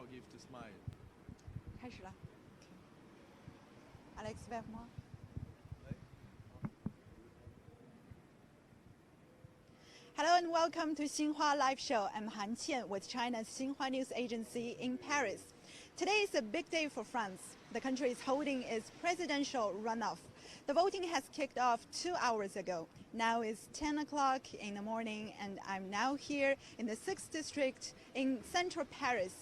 I'll give to smile. 开始了。Alex vers moi. Hello and welcome to Xinhua Live Show. I'm Han Qian with China's Xinhua News Agency in Paris. Today is a big day for France. The country is holding its presidential runoff. The voting has kicked off 2 hours ago. Now it's 10 o'clock in the morning and I'm now here in the 6th district in central Paris.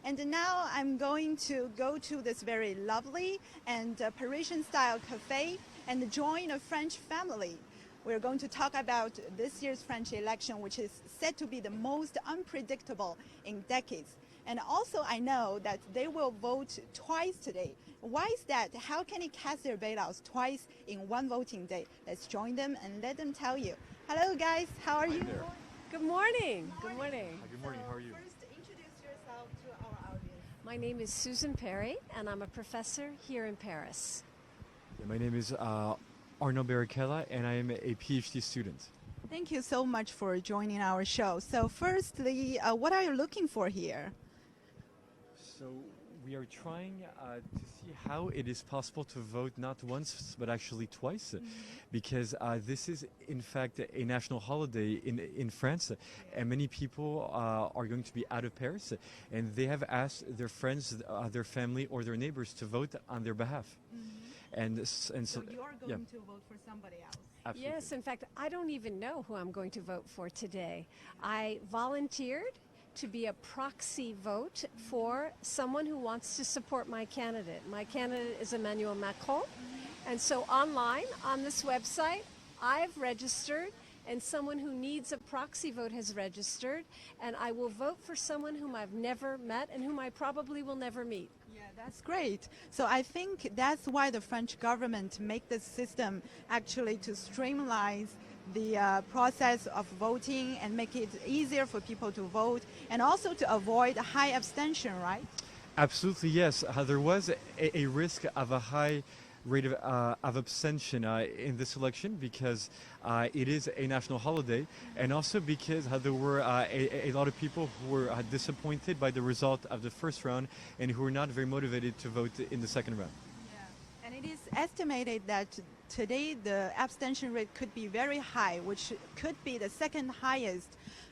And now I'm going to go to this very lovely and Parisian-style cafe and join a French family. We're going to talk about this year's French election, which is said to be the most unpredictable in decades. And also, I know that they will vote twice today. Why is that? How can they cast their ballots twice in one voting day? Let's join them and let them tell you. Hello, guys. How are you? There. Good morning. Good morning. Hi, good morning. How are you? First, introduce yourself to our audience. My name is Susan Perry, and I'm a professor here in Paris. My name is Arnaud Barricella, and I am a PhD student. Thank you so much for joining our show. So firstly, what are you looking for here? So we are trying to see how it is possible to vote not once but actually twice, because this is in fact a national holiday in France, and many people are going to be out of Paris, and they have asked their friends, their family, or their neighbors to vote on their behalf. And so you are going to vote for somebody else. Absolutely. Yes, in fact, I don't even know who I'm going to vote for today. I volunteered to be a proxy vote for someone who wants to support my candidate. My candidate is Emmanuel Macron. And so online, on this website, I've registered, and someone who needs a proxy vote has registered, and I will vote for someone whom I've never met and whom I probably will never meet. Yeah, that's great. So I think that's why the French government make this system actually to streamline the process of voting and make it easier for people to vote and also to avoid high abstention, right? Absolutely, yes. There was a risk of a high rate of abstention in this election because it is a national holiday, and also because there were a lot of people who were disappointed by the result of the first round and who were not very motivated to vote in the second round. Yeah. And it is estimated that today the abstention rate could be very high, which could be the second highest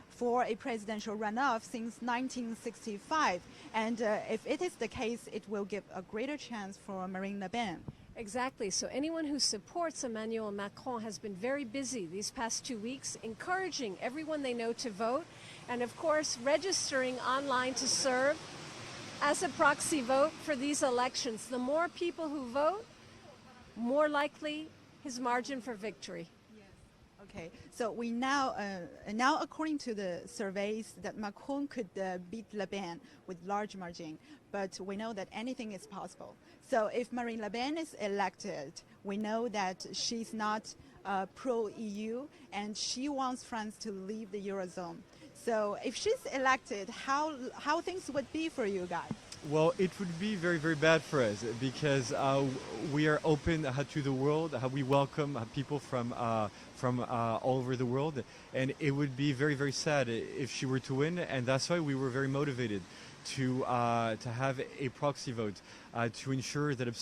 for a presidential runoff since 1965. And if it is the case, it will give a greater chance for Marine Le Pen. Exactly. So anyone who supports Emmanuel Macron has been very busy these past 2 weeks, encouraging everyone they know to vote, and of course registering online to serve as a proxy vote for these elections. The more people who vote, more likely his margin for victory. Okay, so we now according to the surveys, that Macron could beat Le Pen with large margin, but we know that anything is possible. So if Marine Le Pen is elected, we know that she's not pro-EU and she wants France to leave the Eurozone. So if she's elected, how things would be for you guys? Well, it would be very, very bad for us because we are open to the world. We welcome people from all over the world, and it would be very, very sad if she were to win. And that's why we were very motivated to have a proxy vote to ensure that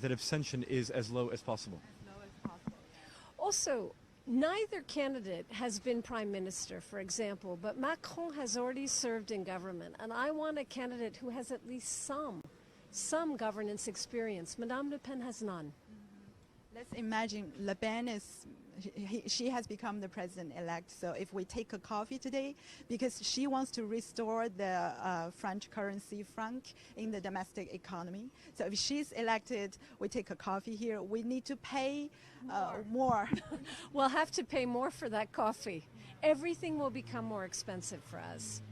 that abstention is as low as possible. Also, neither candidate has been prime minister, for example, but Macron has already served in government, and I want a candidate who has at least some governance experience. Madame Le Pen has none. Let's imagine Le Pen she has become the president-elect. So if we take a coffee today, because she wants to restore the French currency franc in the domestic economy. So if she's elected, we take a coffee here. We need to pay more. We'll have to pay more for that coffee. Everything will become more expensive for us.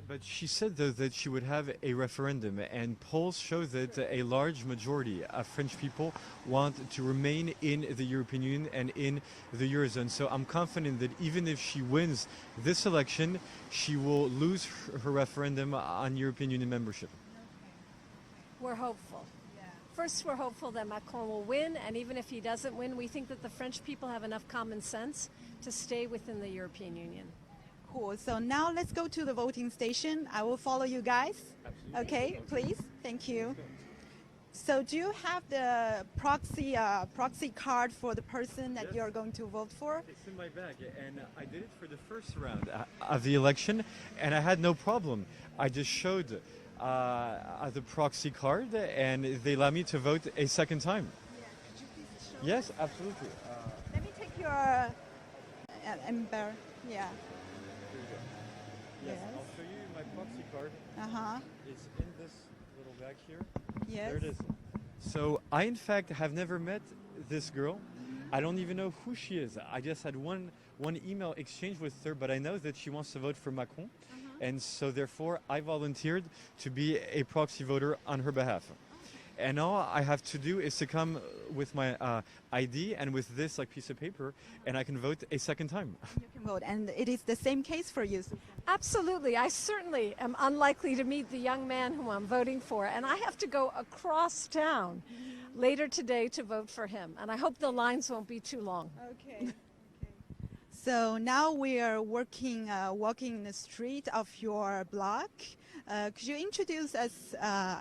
But she said, though, that she would have a referendum, and polls show that a large majority of French people want to remain in the European Union and in the Eurozone. So I'm confident that even if she wins this election, she will lose her referendum on European Union membership. We're hopeful. First, we're hopeful that Macron will win, and even if he doesn't win, we think that the French people have enough common sense to stay within the European Union. cool. So now let's go to the voting station. I will follow you guys. Absolutely. Okay, please. Thank you. So do you have the proxy card for the person that Yes. you're going to vote for? It's in my bag, and I did it for the first round of the election, and I had no problem. I just showed the proxy card, and they allowed me to vote a second time. Could you please show? Yes, absolutely. Let me take your yeah. Yes, Yes. I'll show you my proxy card. Uh-huh. It's in this little bag here. Yes. There it is. So I, in fact, have never met this girl. I don't even know who she is. I just had one email exchange with her, but I know that she wants to vote for Macron. And so therefore, I volunteered to be a proxy voter on her behalf. And all I have to do is to come with my ID and with this piece of paper, and I can vote a second time. You can vote. And it is the same case for you. Absolutely. I certainly am unlikely to meet the young man who I'm voting for, and I have to go across town later today to vote for him. And I hope the lines won't be too long. Okay. So now we are walking in the street of your block. Could you introduce us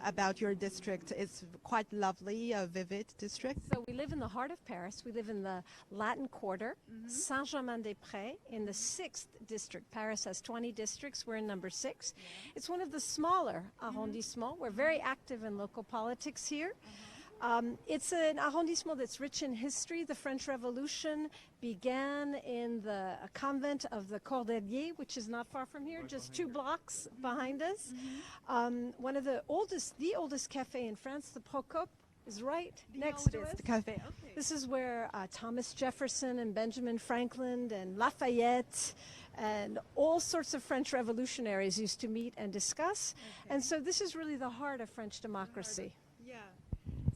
about your district? It's quite lovely, a vivid district. So we live in the heart of Paris. We live in the Latin Quarter, Saint-Germain-des-Prés, in the 6th district. Paris has 20 districts. We're in number 6. It's one of the smaller arrondissements. We're very active in local politics here. It's an arrondissement that's rich in history. The French Revolution began in the convent of the Cordeliers, which is not far from here, just 2 blocks behind us. One of the oldest cafe in France, the Procope, is right next to us. Cafe. This is where Thomas Jefferson and Benjamin Franklin and Lafayette and all sorts of French revolutionaries used to meet and discuss. And so this is really the heart of French democracy. Yeah.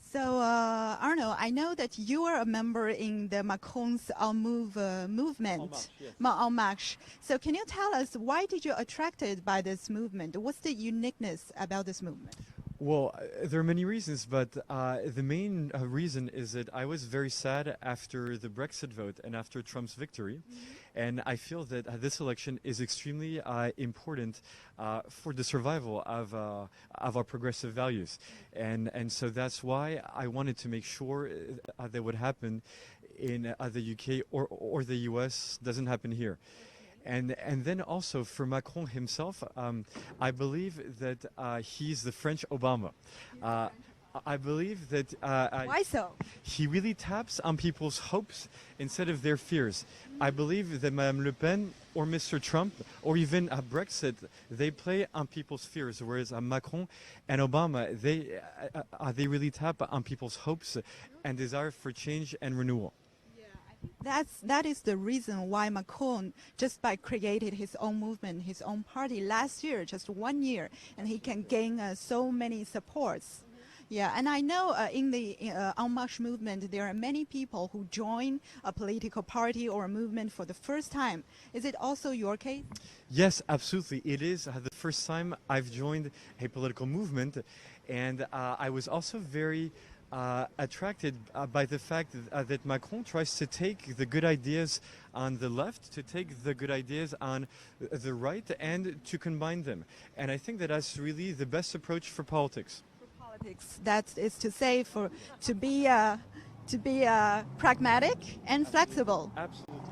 So, Arno, I know that you are a member in the Macron's En Move movement, En Marche. So can you tell us, why did you attracted by this movement? What's the uniqueness about this movement? Well, there are many reasons, but the main reason is that I was very sad after the Brexit vote and after Trump's victory. And I feel that this election is extremely important for the survival of our progressive values. And so that's why I wanted to make sure that what happened in the UK or the US doesn't happen here. And then also for Macron himself, I believe that he's the French Obama. I believe that Why so? he really taps on people's hopes instead of their fears. I believe that Madame Le Pen or Mr. Trump or even Brexit, they play on people's fears, whereas Macron and Obama, they really tap on people's hopes and desire for change and renewal. That is the reason why Macron, just by created his own movement, his own party last year, just 1 year, and he can gain so many supports. Yeah, and I know in the En Marche movement, there are many people who join a political party or a movement for the first time. Is it also your case? Yes, absolutely. It is the first time I've joined a political movement, and I was also very attracted by the fact that Macron tries to take the good ideas on the left, to take the good ideas on the right, and to combine them. And I think that that's really the best approach for politics. Politics, that is to say, to be pragmatic and flexible. Absolutely.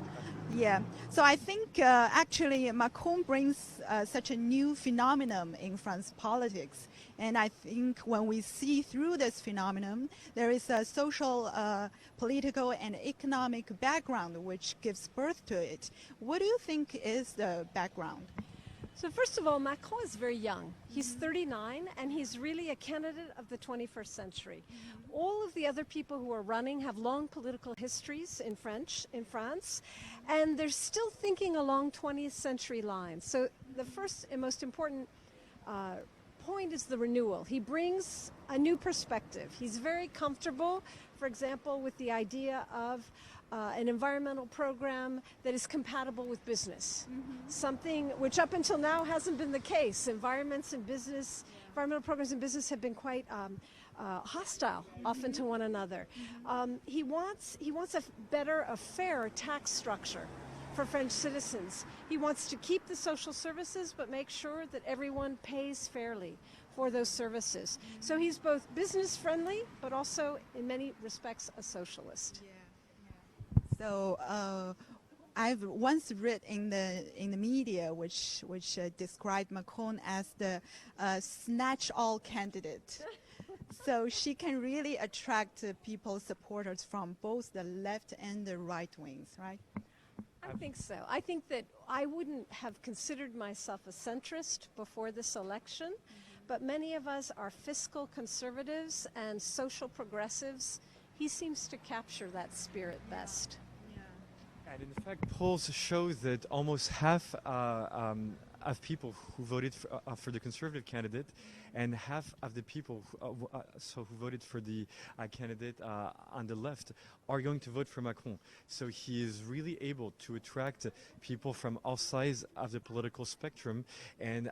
Yeah, so I think actually Macron brings such a new phenomenon in France politics. And I think when we see through this phenomenon, there is a social, political, and economic background which gives birth to it. What do you think is the background? So first of all, Macron is very young. He's 39, and he's really a candidate of the 21st century. All of the other people who are running have long political histories in France, and they're still thinking along 20th century lines. So the first and most important point is the renewal. He brings a new perspective. He's very comfortable, for example, with the idea of an environmental program that is compatible with business, something which up until now hasn't been the case. Environmental programs in business have been quite hostile often to one another. He wants a fairer tax structure for French citizens. He wants to keep the social services, but make sure that everyone pays fairly for those services. So he's both business friendly, but also in many respects a socialist. So I've once read in the media which described Macron as the snatch-all candidate. So she can really attract people, supporters from both the left and the right wings, right? I think so. I think that I wouldn't have considered myself a centrist before this election, but many of us are fiscal conservatives and social progressives. He seems to capture that spirit best. And in fact, polls show that almost half of people who voted for the conservative candidate, and half of the people who voted for the candidate on the left are going to vote for Macron. So he is really able to attract people from all sides of the political spectrum and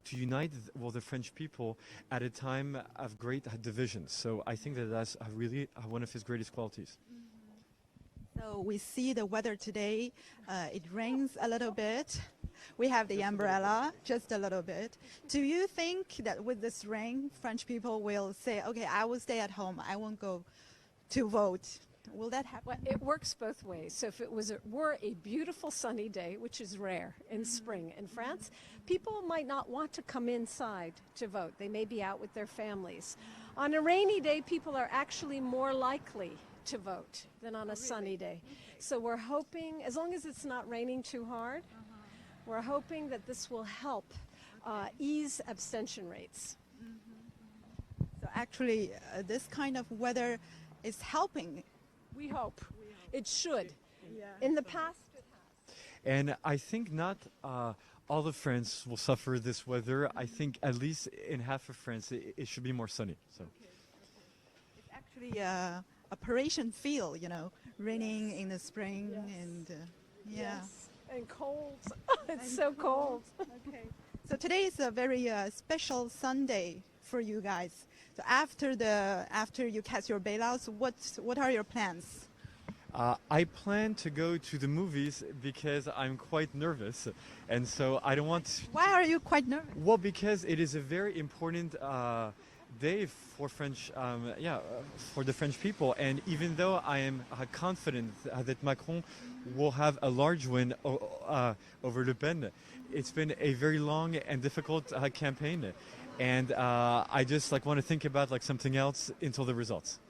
to unite the French people at a time of great division. So I think that that's really one of his greatest qualities. So we see the weather today. It rains a little bit. We have the umbrella, just a little bit. Do you think that with this rain, French people will say, okay, I will stay at home, I won't go to vote? Will that happen? Well, it works both ways. So if it were a beautiful sunny day, which is rare in spring in France, people might not want to come inside to vote. They may be out with their families. On a rainy day, people are actually more likely to vote than on a sunny day. So we're hoping, as long as it's not raining too hard, we're hoping that this will help ease abstention rates. So actually, this kind of weather is helping. We hope. It should. In the past, it has. And I think not all of France will suffer this weather. I think at least in half of France, it should be more sunny. So. It's actually a Parisian feel, you know, raining in the spring and Yes. And cold. It's so cold. Okay. So today is a very special Sunday for you guys. So after you cast your bailouts, what are your plans? I plan to go to the movies because I'm quite nervous, and so I don't want to. Why are you quite nervous? Well, because it is a very important day for French, for the French people, and even though I am confident that Macron will have a large win over Le Pen, it's been a very long and difficult campaign, and I just want to think about something else until the results.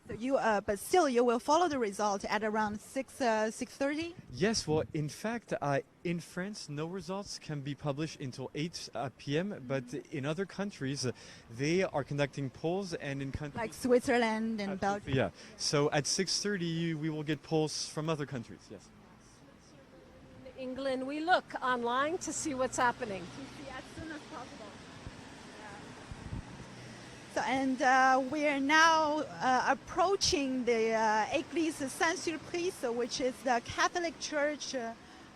So you, but still, you will follow the result at around 6:30. Yes, well, in fact, in France, no results can be published until 8 p.m. But in other countries, they are conducting polls, and in countries Like Switzerland and Belgium. Yeah. So at 6:30, we will get polls from other countries. Yes. In England, we look online to see what's happening. As soon as possible. So, and we are now approaching the Église Saint-Sulpice, which is the Catholic Church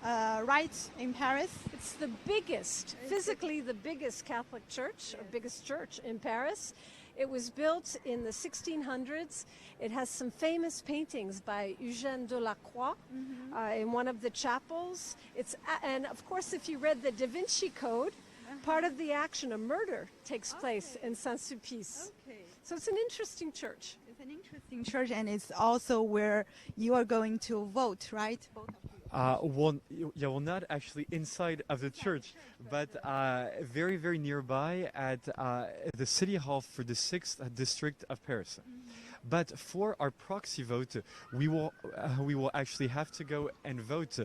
right in Paris. It's the biggest, physically the biggest Catholic church, or biggest church in Paris. It was built in the 1600s. It has some famous paintings by Eugène Delacroix in one of the chapels. And of course, if you read the Da Vinci Code, part of the action, a murder, takes place in Saint-Sulpice. So it's an interesting church. It's an interesting church, and it's also where you are going to vote, right? Both of you. Well, not actually inside of the church, but very, very nearby at the City Hall for the 6th District of Paris. But for our proxy vote, we will actually have to go and vote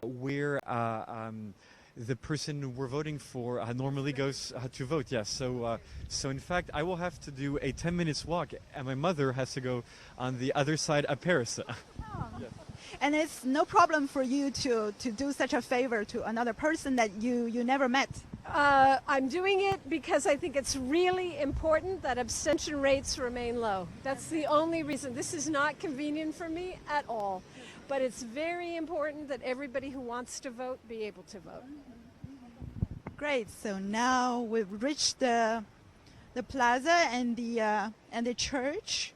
where the person we're voting for normally goes to vote. Yes. So in fact, I will have to do a 10 minutes walk, and my mother has to go on the other side of Paris. Yes. And it's no problem for you to do such a favor to another person that you never met. I'm doing it because I think it's really important that abstention rates remain low. That's the only reason. This is not convenient for me at all. But it's very important that everybody who wants to vote be able to vote. Great. So now we've reached the plaza and the church.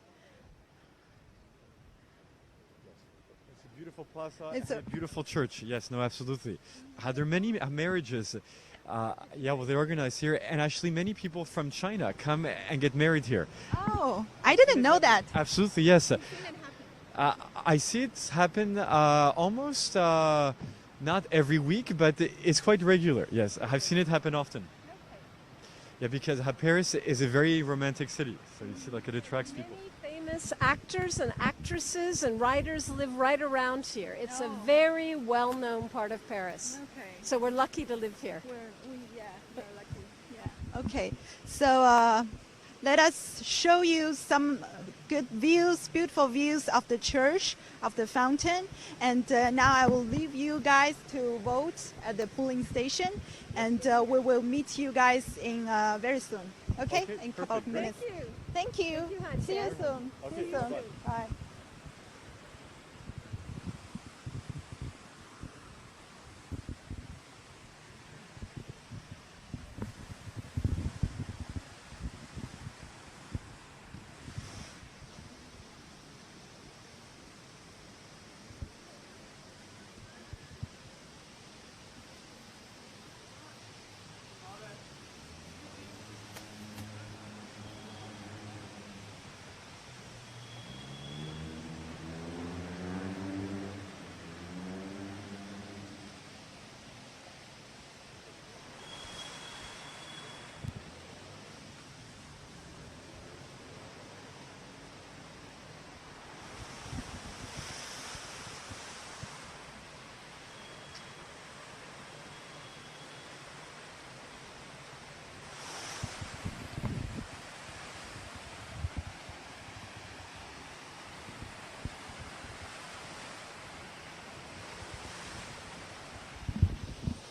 It's a beautiful plaza. It's And a beautiful church. Yes, no, absolutely. There are many marriages. Yeah, well, they organize here, and actually, many people from China come and get married here. Oh, I didn't know that. Absolutely, yes. I see it happen almost not every week, but it's quite regular. Yes, I've seen it happen often. Yeah, because Paris is a very romantic city, so you see, like, it attracts people. Many famous actors and actresses and writers live right around here. It's a very well-known part of Paris. Okay. So we're lucky to live here. We're lucky. Yeah. Okay. So let us show you some good views, beautiful views of the church, of the fountain. And now I will leave you guys to vote at the polling station. And we will meet you guys in very soon. Okay? In a couple of minutes. Thank you. Thank you. Thank you, See you Hannah. soon. Okay, See you soon. bye. Bye.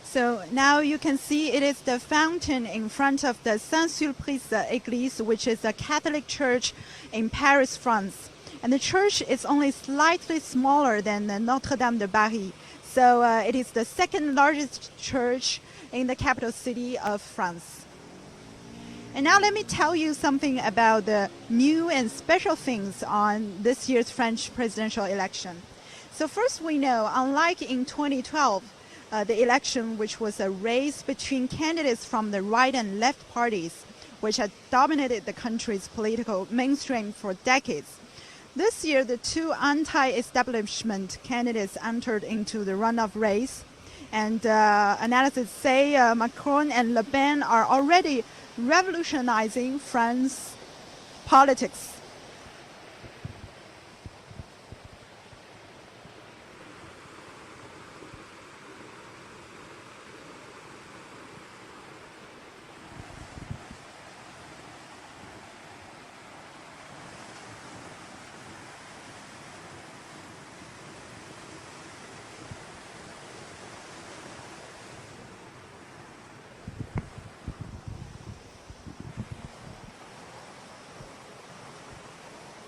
So now you can see it is the fountain in front of the Saint-Sulpice Église, which is a Catholic church in Paris, France. And the church is only slightly smaller than the Notre-Dame de Paris. So it is the second largest church in the capital city of France. And now let me tell you something about the new and special things on this year's French presidential election. So first, we know, unlike in 2012, the election, which was a race between candidates from the right and left parties, which had dominated the country's political mainstream for decades. This year, the two anti-establishment candidates entered into the runoff race, and analysts say Macron and Le Pen are already revolutionizing France's politics.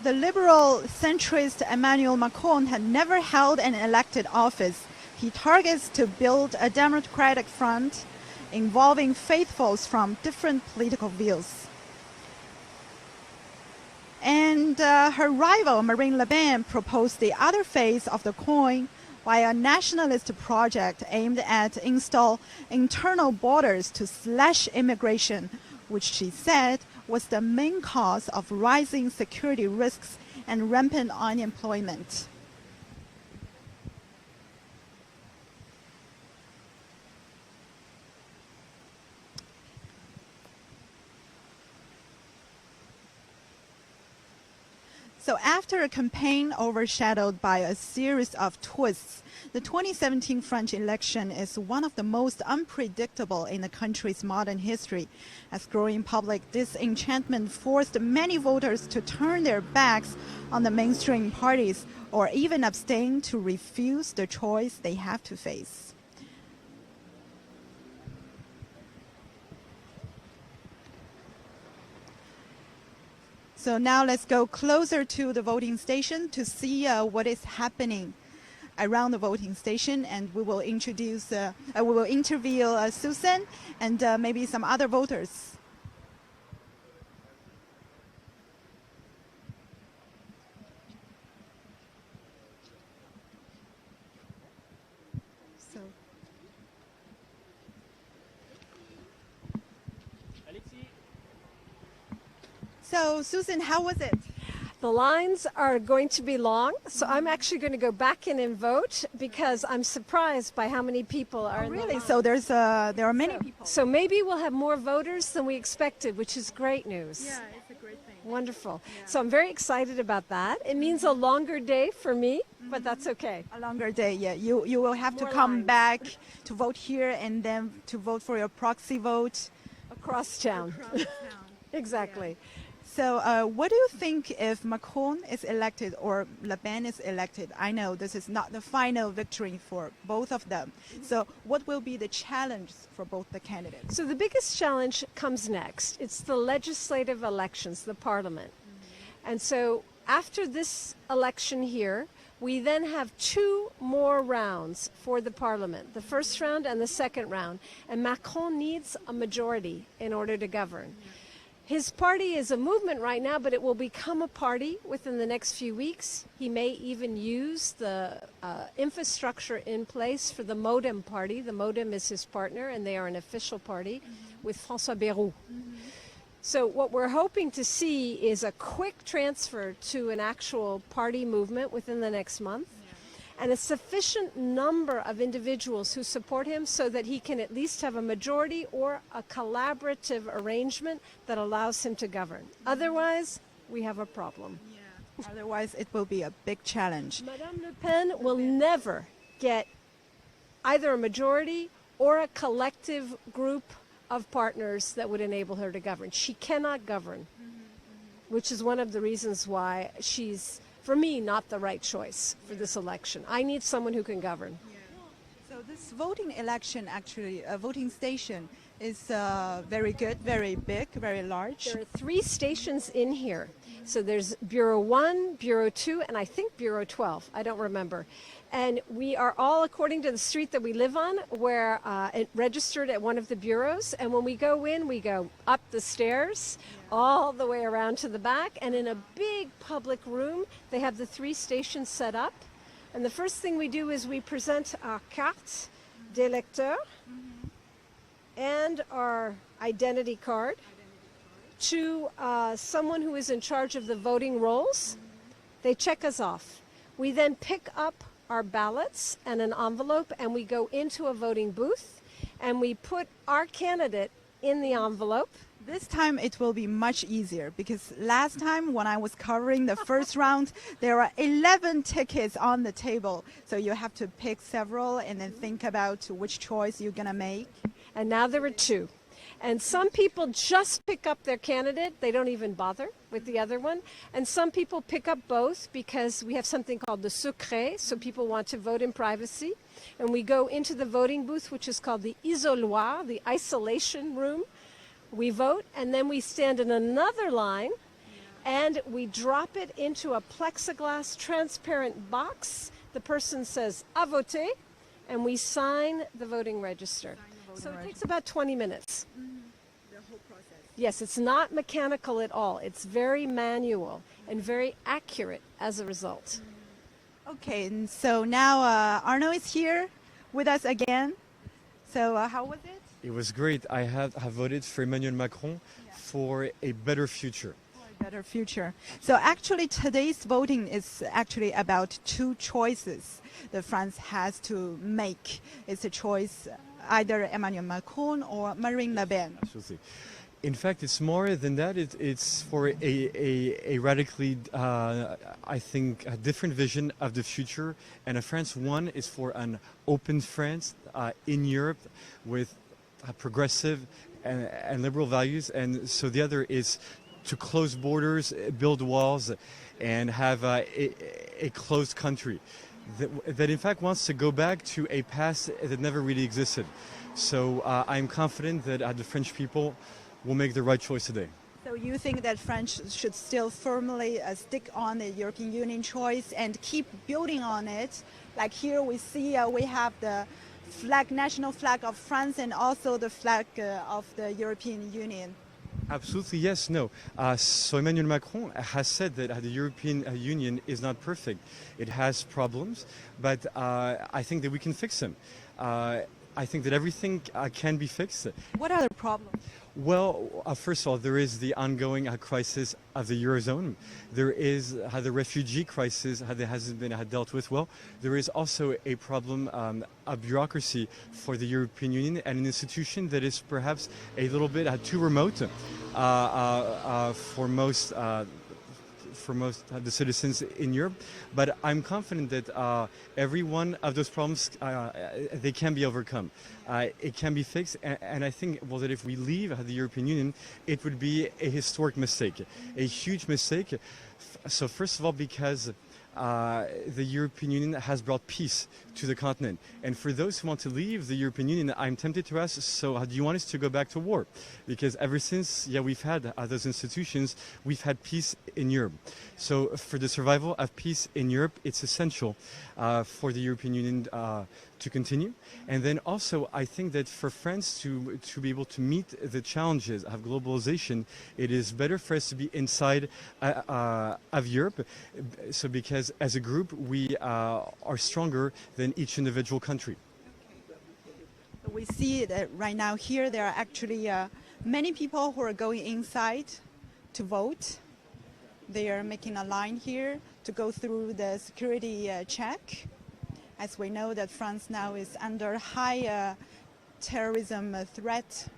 The liberal centrist Emmanuel Macron had never held an elected office. He targets to build a democratic front involving faithfuls from different political views. And her rival, Marine Le Pen, proposed the other face of the coin, while a nationalist project aimed at install internal borders to slash immigration, which she said was the main cause of rising security risks and rampant unemployment. So after a campaign overshadowed by a series of twists, the 2017 French election is one of the most unpredictable in the country's modern history, as growing public disenchantment forced many voters to turn their backs on the mainstream parties or even abstain to refuse the choice they have to face. So now let's go closer to the voting station to see what is happening around the voting station, and we will interview Susan and maybe some other voters. So, Susan, how was it? The lines are going to be long, so I'm actually going to go back in and vote because I'm surprised by how many people are in the Really? line. So there are many people. So maybe we'll have more voters than we expected, which is great news. It's a great thing. Wonderful. So I'm very excited about that. It means a longer day for me, but that's okay. A longer day, yeah. You will have to More come lines. back to vote here and then to vote for your proxy vote. Across town. Exactly. So what do you think if Macron is elected or Le Pen is elected? I know this is not the final victory for both of them. So what will be the challenge for both the candidates? So the biggest challenge comes next. It's the legislative elections, the parliament. And so after this election here, we then have 2 more rounds for the parliament, the first round and the second round. And Macron needs a majority in order to govern. His party is a movement right now, but it will become a party within the next few weeks. He may even use the infrastructure in place for the Modem party. The Modem is his partner, and they are an official party with François Bayrou. So what we're hoping to see is a quick transfer to an actual party movement within the next month. And a sufficient number of individuals who support him so that he can at least have a majority or a collaborative arrangement that allows him to govern. Otherwise, we have a problem. Otherwise, it will be a big challenge. Madame Le Pen will never get either a majority or a collective group of partners that would enable her to govern. She cannot govern, which is one of the reasons why she's, for me, not the right choice for this election. I need someone who can govern. So this voting election, actually, a voting station is very good, very big, very large. There are 3 stations in here. So there's Bureau 1, Bureau 2, and I think Bureau 12. I don't remember. And we are all, according to the street that we live on, we're registered at one of the bureaus. And when we go in, we go up the stairs, all the way around to the back. And in a big public room, they have the 3 stations set up. And the first thing we do is we present our carte d'électeur and our identity card to someone who is in charge of the voting rolls. They check us off. We then pick up our ballots and an envelope, and we go into a voting booth, and we put our candidate in the envelope. This time it will be much easier because last time when I was covering the first round, there were 11 tickets on the table. So you have to pick several and then think about which choice you're going to make. And now there are 2. And some people just pick up their candidate. They don't even bother with the other one. And some people pick up both because we have something called the secret, so people want to vote in privacy. And we go into the voting booth, which is called the isoloir, the isolation room. We vote, and then we stand in another line, and we drop it into a plexiglass transparent box. The person says, "À voter," and we sign the voting register. So it takes about 20 minutes. The whole process. Yes, it's not mechanical at all. It's very manual and very accurate as a result. Okay, and so now Arno is here with us again. So how was it? It was great. I have voted for Emmanuel Macron for a better future. A better future. So actually today's voting is actually about 2 choices that France has to make. It's a choice either Emmanuel Macron or Marine Le Pen. Absolutely. In fact, it's more than that. It's for a radically, I think, a different vision of the future. And a France. One is for an open France in Europe with progressive and liberal values. And so the other is to close borders, build walls, and have a closed country that in fact wants to go back to a past that never really existed. So I'm confident that the French people will make the right choice today. So you think that France should still firmly stick on the European Union choice and keep building on it? Like here we see we have the flag, national flag of France, and also the flag of the European Union. Absolutely, yes, no. So Emmanuel Macron has said that the European Union is not perfect. It has problems, but I think that we can fix them. I think that everything can be fixed. What are the problems? Well, first of all, there is the ongoing crisis of the Eurozone. There is the refugee crisis that hasn't been dealt with well. There is also a problem of bureaucracy for the European Union and an institution that is perhaps a little bit too remote for most of the citizens in Europe. But I'm confident that every one of those problems, they can be overcome. It can be fixed, and I think, well, that if we leave the European Union, it would be a historic mistake, a huge mistake. So first of all, because the European Union has brought peace to the continent. And for those who want to leave the European Union, I'm tempted to ask, so do you want us to go back to war? Because ever since, we've had those institutions, we've had peace in Europe. So for the survival of peace in Europe, it's essential for the European Union to continue. And then also, I think that for France to be able to meet the challenges of globalization, it is better for us to be inside of Europe. So because as a group, we are stronger than each individual country. We see that right now here there are actually many people who are going inside to vote. They are making a line here to go through the security check. As we know that France now is under high terrorism threat.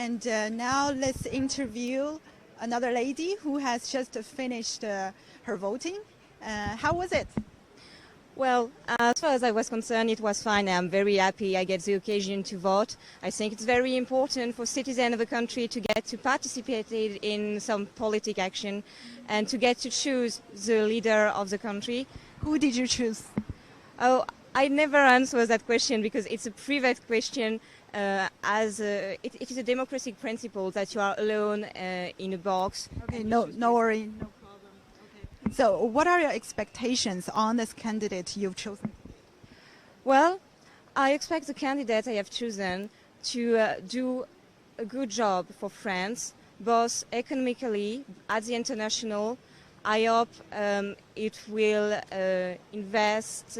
And now let's interview another lady who has just finished her voting. How was it? Well, as far as I was concerned, it was fine. I'm very happy I get the occasion to vote. I think it's very important for citizens of the country to get to participate in some political action and to get to choose the leader of the country. Who did you choose? Oh, I never answer that question because it's a private question. It is a democratic principle that you are alone in a box. Okay, no worry, no problem. Okay. So, what are your expectations on this candidate you've chosen? Well, I expect the candidate I have chosen to do a good job for France, both economically at the international. I hope it will invest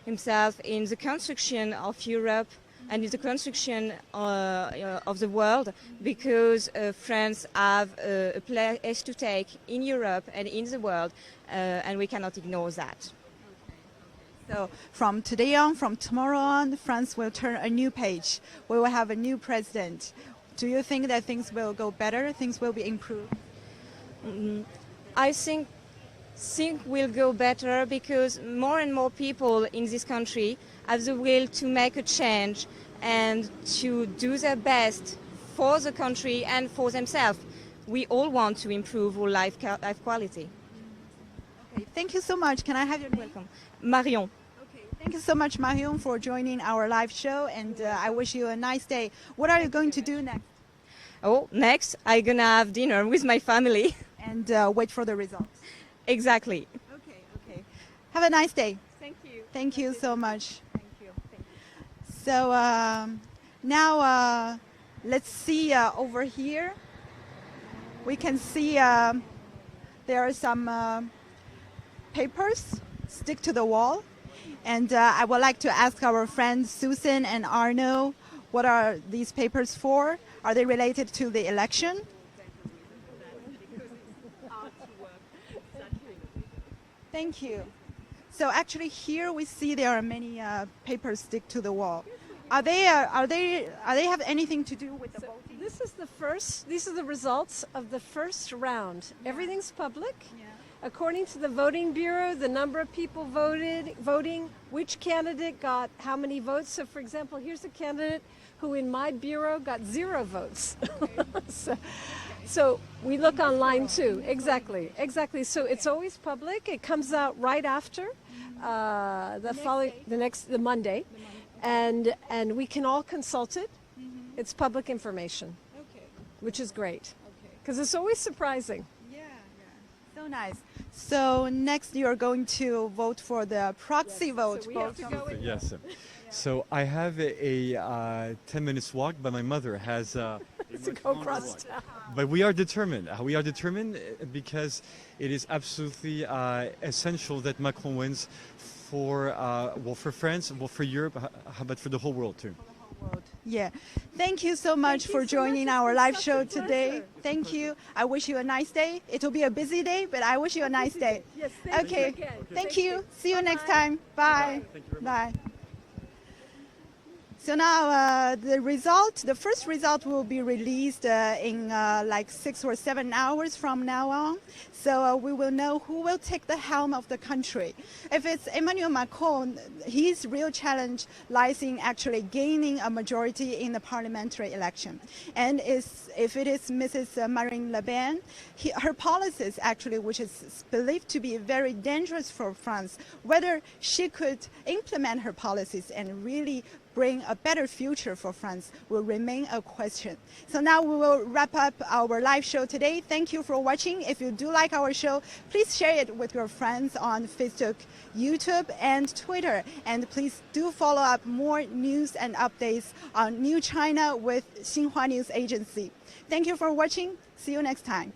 himself in the construction of Europe and in the construction of the world, because France have a place to take in Europe and in the world, and we cannot ignore that. So from today on, from tomorrow on, France will turn a new page. We will have a new president. Do you think that things will go better, things will be improved? I think things will go better because more and more people in this country have the will to make a change and to do their best for the country and for themselves. We all want to improve our life quality. Okay, thank you so much. Can I have your name? Welcome. Marion. Okay, thank you so much, Marion, for joining our live show, and I wish you a nice day. What are you going to do next? Oh, next I'm gonna have dinner with my family. And wait for the results. Exactly. Okay. Have a nice day. Thank you. Thank you so much. Thank you. So now let's see over here. We can see there are some papers stick to the wall. And I would like to ask our friends Susan and Arno, what are these papers for? Are they related to the election? Thank you. So actually here we see there are many papers stick to the wall. Are they have anything to do with the voting? This is the first. These are the results of the first round. Everything's public. Yeah. According to the voting bureau, the number of people voting, which candidate got how many votes. So, for example, here's a candidate who, in my bureau, got 0 votes. So we look online too. Exactly. So it's always public. It comes out right after. the Monday, and we can all consult it. It's public information, Okay. which is great Okay. because it's always surprising. Yeah, yeah. So nice. So next you're going to vote for the proxy vote. So we have to vote. go in. Yes. So I have a 10 minutes walk, but my mother has a To much go longer across walk. town. But we are determined. We are determined because it is absolutely essential that Macron wins for for France, for Europe, but for the whole world too. Yeah. Thank you so much you for so joining much. It's our been live such show a today. pleasure. Thank you. I wish you a nice day. It will be a busy day, but I wish you a nice day. Yes, thank Okay. you again. Thank Thank you. you. See you next Bye-bye. time. Bye. Thank you very much. Bye. So now the first result will be released in like 6 or 7 hours from now on. So we will know who will take the helm of the country. If it's Emmanuel Macron, his real challenge lies in actually gaining a majority in the parliamentary election. And if it is Mrs. Marine Le Pen, her policies actually, which is believed to be very dangerous for France, whether she could implement her policies and really bring a better future for France will remain a question. So now we will wrap up our live show today. Thank you for watching. If you do like our show, please share it with your friends on Facebook, YouTube, and Twitter. And please do follow up more news and updates on New China with Xinhua News Agency. Thank you for watching. See you next time.